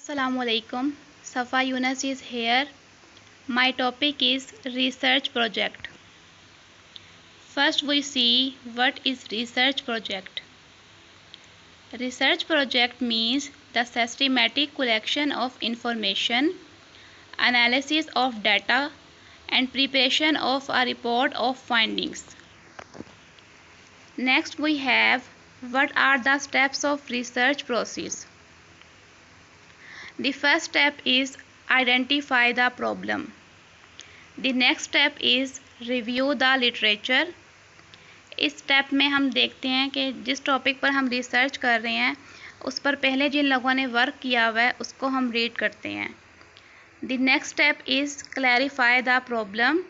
Assalamu alaikum. Safa Yunus is here. My topic is research project. First we see what is research project. Research project means the systematic collection of information, analysis of data and preparation of a report of findings. Next we have what are the steps of research process. The first step is identify the problem. The next step is review the literature. इस step में हम देखते हैं कि जिस topic पर हम research कर रहे हैं उस पर पहले जिन लोगों ने वर्क किया हुआ है उसको हम रीड करते हैं. The next step is clarify the problem.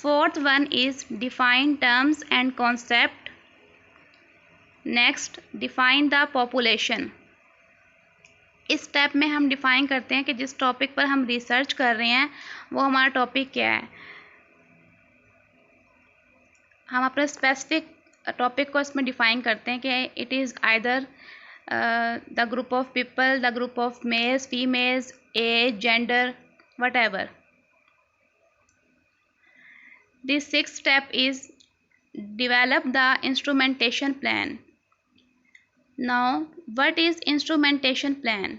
Fourth one is define terms and concept. Next define the population. इस स्टेप में हम डिफ़ाइन करते हैं कि जिस टॉपिक पर हम रिसर्च कर रहे हैं वो हमारा टॉपिक क्या है. हम अपने स्पेसिफिक टॉपिक को इसमें डिफ़ाइन करते हैं कि it is either the group of people, the group of males, females, age, gender, whatever. This sixth step is develop the instrumentation plan. Now, what is instrumentation plan?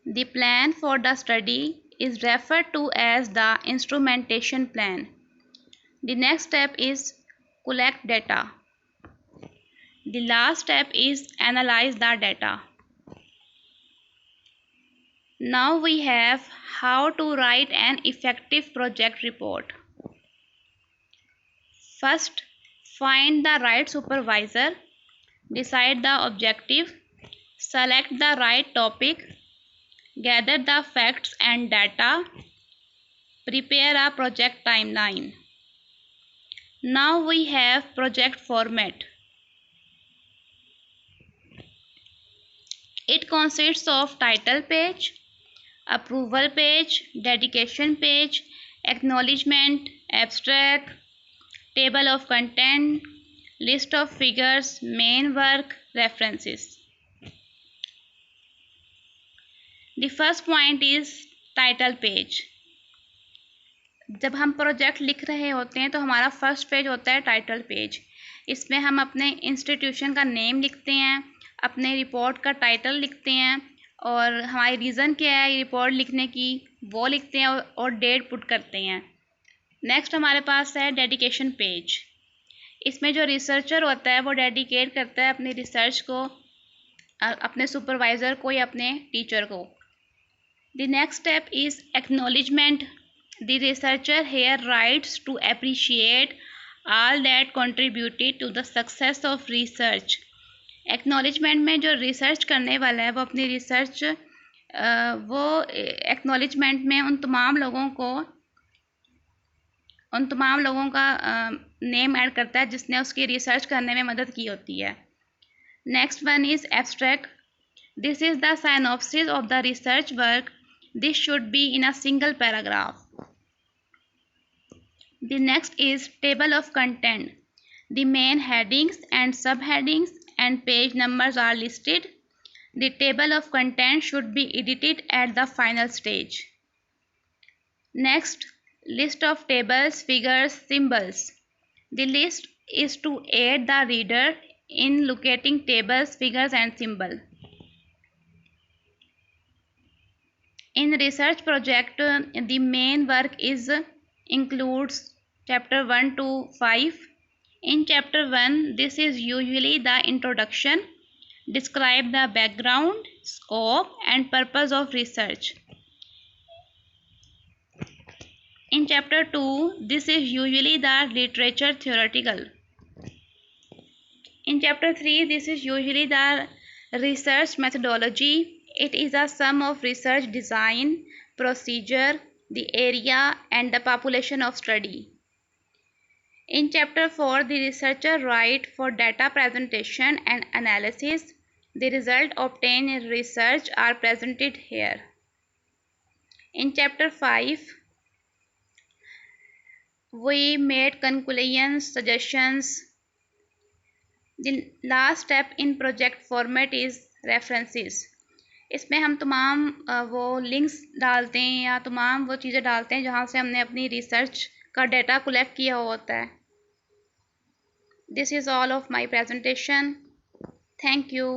The plan for the study is referred to as the instrumentation plan. The next step is collect data. The last step is analyze the data. Now we have how to write an effective project report. First, find the right supervisor. Decide the objective, select the right topic, gather the facts and data, prepare a project timeline. Now we have project format. It consists of title page, approval page, dedication page, acknowledgement, abstract, table of content, list of figures, main work, references. The first point is title page. जब हम project लिख रहे होते हैं तो हमारा first page होता है टाइटल पेज. इसमें हम अपने इंस्टीट्यूशन का नेम लिखते हैं, अपने रिपोर्ट का टाइटल लिखते हैं और हमारी रीज़न क्या है रिपोर्ट लिखने की वो लिखते हैं और डेट पुट करते हैं. नेक्स्ट हमारे पास है डेडिकेशन पेज. इसमें जो रिसर्चर होता है वो डेडिकेट करता है अपनी रिसर्च को अपने सुपरवाइज़र को या अपने टीचर को. The next step is acknowledgement. The researcher here writes to appreciate all that contributed to the success of research. Acknowledgement में जो रिसर्च करने वाला है वो अपनी रिसर्च वो एक्नॉलेजमेंट में उन तमाम लोगों का नेम ऐड करता है जिसने उसकी रिसर्च करने में मदद की होती है. Next one is abstract. This is the synopsis of the research work. This should be in a single paragraph. The next is table of content. The main headings and sub headings and page numbers are listed. The table of content should be edited at the final stage. Next, list of tables, figures, symbols. The list is to aid the reader in locating tables, figures and symbol. In research project, the main work includes chapter 1 to 5. In chapter 1, this is usually the introduction. Describe the background, scope and purpose of research. In chapter 2, this is usually the literature theoretical. In chapter 3, this is usually the research methodology. It is a sum of research design, procedure, the area and the population of study. In chapter 4, the researcher write for data presentation and analysis. The result obtained in research are presented here. In chapter 5, we made conclusions, suggestions. The last step in project format is references. इसमें हम तमाम वो links डालते हैं या तमाम वो चीज़ें डालते हैं जहाँ से हमने अपनी रिसर्च का डेटा कलेक्ट किया होता है। This is all of my presentation. Thank you.